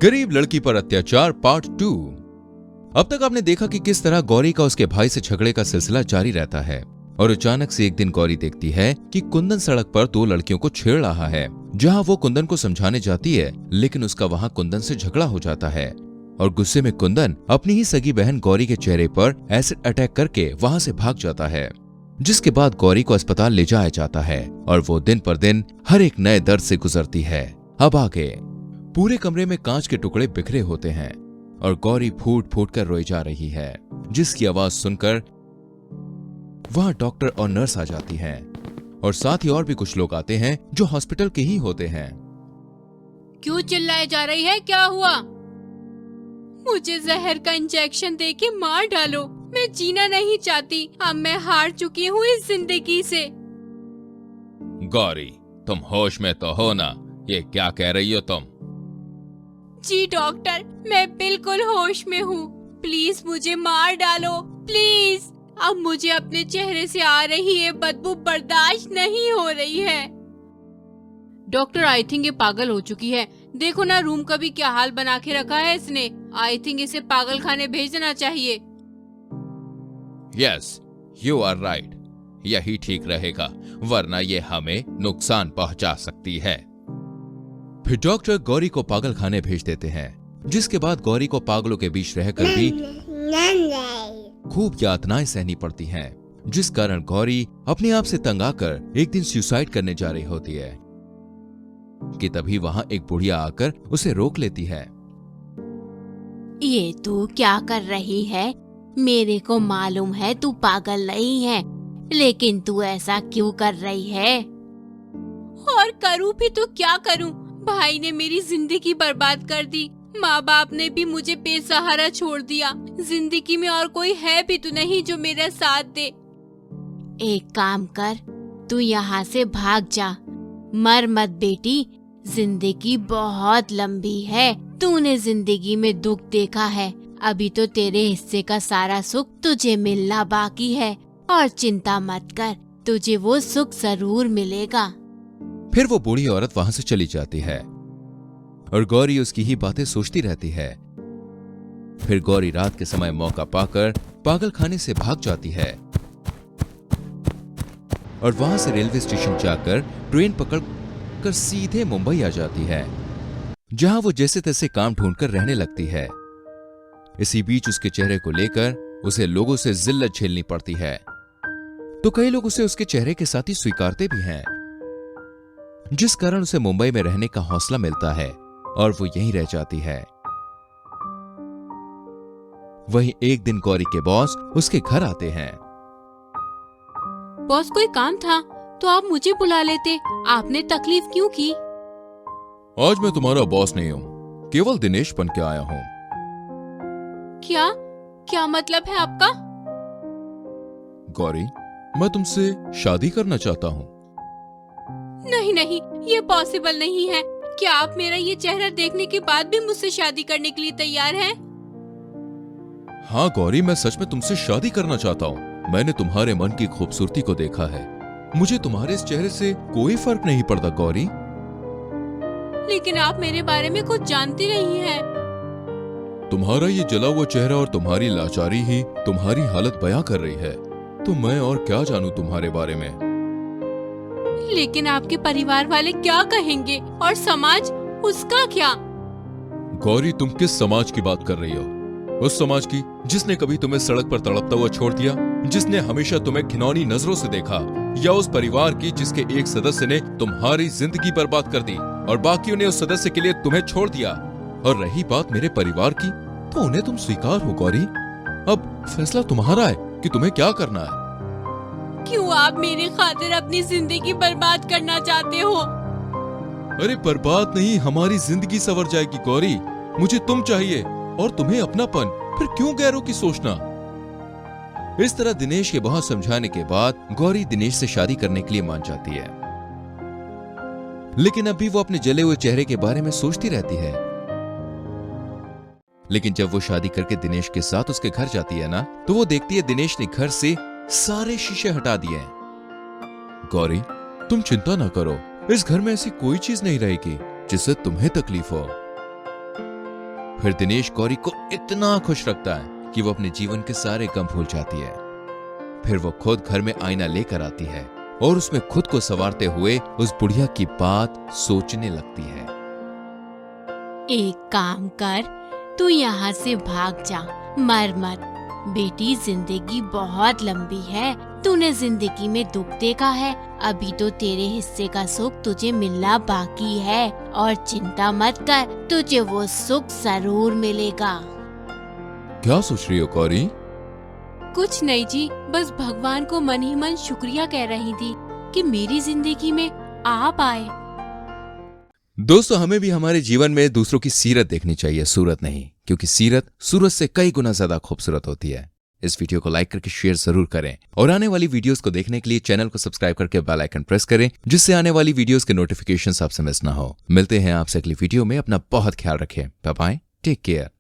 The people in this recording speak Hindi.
गरीब लड़की पर अत्याचार पार्ट 2। अब तक आपने देखा कि किस तरह गौरी का उसके भाई से झगड़े का सिलसिला जारी रहता है और अचानक से एक दिन गौरी देखती है कि कुंदन सड़क पर दो लड़कियों को छेड़ रहा है। जहां वो कुंदन को समझाने जाती है, लेकिन उसका वहां कुंदन से झगड़ा हो जाता है और गुस्से में कुंदन अपनी ही सगी बहन गौरी के चेहरे पर एसिड अटैक करके वहां से भाग जाता है। जिसके बाद गौरी को अस्पताल ले जाया जाता है और वो दिन पर दिन हर एक नए दर्द से गुजरती है। अब आगे पूरे कमरे में कांच के टुकड़े बिखरे होते हैं और गौरी फूट फूट कर रोई जा रही है, जिसकी आवाज सुनकर वहां डॉक्टर और नर्स आ जाती हैं और साथ ही और भी कुछ लोग आते हैं जो हॉस्पिटल के ही होते हैं। क्यों चिल्लाए जा रही है? क्या हुआ? मुझे जहर का इंजेक्शन देके मार डालो, मैं जीना नहीं चाहती। अब मैं हार चुकी हूँ इस जिंदगी से। गौरी, तुम होश में तो हो ना? ये क्या कह रही हो तुम? जी डॉक्टर, मैं बिल्कुल होश में हूँ। प्लीज मुझे मार डालो, प्लीज। अब मुझे अपने चेहरे से आ रही है बदबू बर्दाश्त नहीं हो रही है। डॉक्टर, आई थिंक ये पागल हो चुकी है। देखो ना रूम का भी क्या हाल बना के रखा है इसने। आई थिंक इसे पागल खाने भेज देना चाहिए। Yes, you are right. यही ठीक रहेगा, वरना ये हमें नुकसान पहुंचा सकती है। फिर डॉक्टर गौरी को पागल खाने भेज देते हैं, जिसके बाद गौरी को पागलों के बीच रहकर भी खूब यातनाएं सहनी पड़ती हैं, जिस कारण गौरी अपने आप से तंग आकर एक दिन सुसाइड करने जा रही होती है कि तभी वहां एक बुढ़िया आकर उसे रोक लेती है। ये तू क्या कर रही है? मेरे को मालूम है तू पागल नहीं है, लेकिन तू ऐसा क्यों कर रही है? और करूँ भी तो क्या करूँ? भाई ने मेरी जिंदगी बर्बाद कर दी, माँ बाप ने भी मुझे बेसहारा छोड़ दिया। जिंदगी में और कोई है भी तो नहीं जो मेरा साथ दे। एक काम कर, तू यहाँ से भाग जा। मर मत बेटी, जिंदगी बहुत लंबी है। तूने जिंदगी में दुख देखा है, अभी तो तेरे हिस्से का सारा सुख तुझे मिलना बाकी है। और चिंता मत कर, तुझे वो सुख जरूर मिलेगा। फिर वो बूढ़ी औरत वहां से चली जाती है और गौरी उसकी ही बातें सोचती रहती है। फिर गौरी रात के समय मौका पाकर पागल खाने से भाग जाती है और वहां से रेलवे स्टेशन जाकर ट्रेन पकड़कर सीधे मुंबई आ जाती है, जहां वो जैसे तैसे काम ढूंढकर रहने लगती है। इसी बीच उसके चेहरे को लेकर उसे लोगों से जिल्लत झेलनी पड़ती है, तो कई लोग उसे उसके चेहरे के साथ ही स्वीकारते भी हैं, जिस कारण उसे मुंबई में रहने का हौसला मिलता है और वो यहीं रह जाती है। वहीं एक दिन गौरी के बॉस उसके घर आते हैं। बॉस, कोई काम था तो आप मुझे बुला लेते, आपने तकलीफ क्यों की? आज मैं तुम्हारा बॉस नहीं हूँ, केवल दिनेश बन के आया हूँ। क्या क्या मतलब है आपका? गौरी, मैं तुमसे शादी करना चाहता हूँ। नहीं नहीं, ये पॉसिबल नहीं है। क्या आप मेरा ये चेहरा देखने के बाद भी मुझसे शादी करने के लिए तैयार हैं? हाँ गौरी, मैं सच में तुमसे शादी करना चाहता हूँ। मैंने तुम्हारे मन की खूबसूरती को देखा है, मुझे तुम्हारे इस चेहरे से कोई फर्क नहीं पड़ता गौरी। लेकिन आप मेरे बारे में कुछ जानती नहीं हैं। तुम्हारा ये जला हुआ चेहरा और तुम्हारी लाचारी ही तुम्हारी हालत बयां कर रही है, तो मैं और क्या जानूं तुम्हारे बारे में। लेकिन आपके परिवार वाले क्या कहेंगे और समाज, उसका क्या? गौरी, तुम किस समाज की बात कर रही हो? उस समाज की जिसने कभी तुम्हें सड़क पर तड़पता हुआ छोड़ दिया, जिसने हमेशा तुम्हें घिनौनी नजरों से देखा, या उस परिवार की जिसके एक सदस्य ने तुम्हारी जिंदगी बर्बाद कर दी और बाकियों ने उस सदस्य के लिए तुम्हें छोड़ दिया? और रही बात मेरे परिवार की, तो उन्हें तुम स्वीकार हो गौरी। अब फैसला तुम्हारा है कि तुम्हें क्या करना है। क्यों आप मेरी खातिर अपनी जिंदगी बर्बाद करना चाहते हो? अरे बर्बाद नहीं, हमारी जिंदगी संवर जाएगी गौरी। मुझे तुम चाहिए और तुम्हें अपनापन, फिर क्यों गैरों की सोचना। इस तरह दिनेश के बहुत समझाने के बाद गौरी दिनेश से शादी करने के लिए मान जाती है, लेकिन अभी वो अपने जले हुए चेहरे के बारे में सोचती रहती है। लेकिन जब वो शादी करके दिनेश के साथ उसके घर जाती है ना, तो वो देखती है दिनेश ने घर से सारे शीशे हटा दिए हैं। गौरी, तुम चिंता ना करो, इस घर में ऐसी कोई चीज नहीं रहेगी जिससे तुम्हें तकलीफ हो। फिर दिनेश गौरी को इतना खुश रखता है कि वो अपने जीवन के सारे गम भूल जाती है। फिर वो खुद घर में आईना लेकर आती है और उसमें खुद को संवारते हुए उस बुढ़िया की बात सोचने लगती है। एक काम कर, तू यहाँ से भाग जा, मर मत। बेटी, जिंदगी बहुत लंबी है, तूने जिंदगी में दुख देखा है, अभी तो तेरे हिस्से का सुख तुझे मिलना बाकी है, और चिंता मत कर, तुझे वो सुख जरूर मिलेगा। क्या सोच रही हो गौरी? कुछ नहीं जी, बस भगवान को मन ही मन शुक्रिया कह रही थी कि मेरी जिंदगी में आप आए। दोस्तों, हमें भी हमारे जीवन में दूसरों की सीरत देखनी चाहिए, सूरत नहीं, क्योंकि सीरत सूरत से कई गुना ज्यादा खूबसूरत होती है। इस वीडियो को लाइक करके शेयर जरूर करें और आने वाली वीडियोस को देखने के लिए चैनल को सब्सक्राइब करके बेल आइकन प्रेस करें, जिससे आने वाली वीडियोस के नोटिफिकेशंस आपसे मिस ना हो। मिलते हैं आपसे अगली वीडियो में। अपना बहुत ख्याल रखें। Bye bye, take care.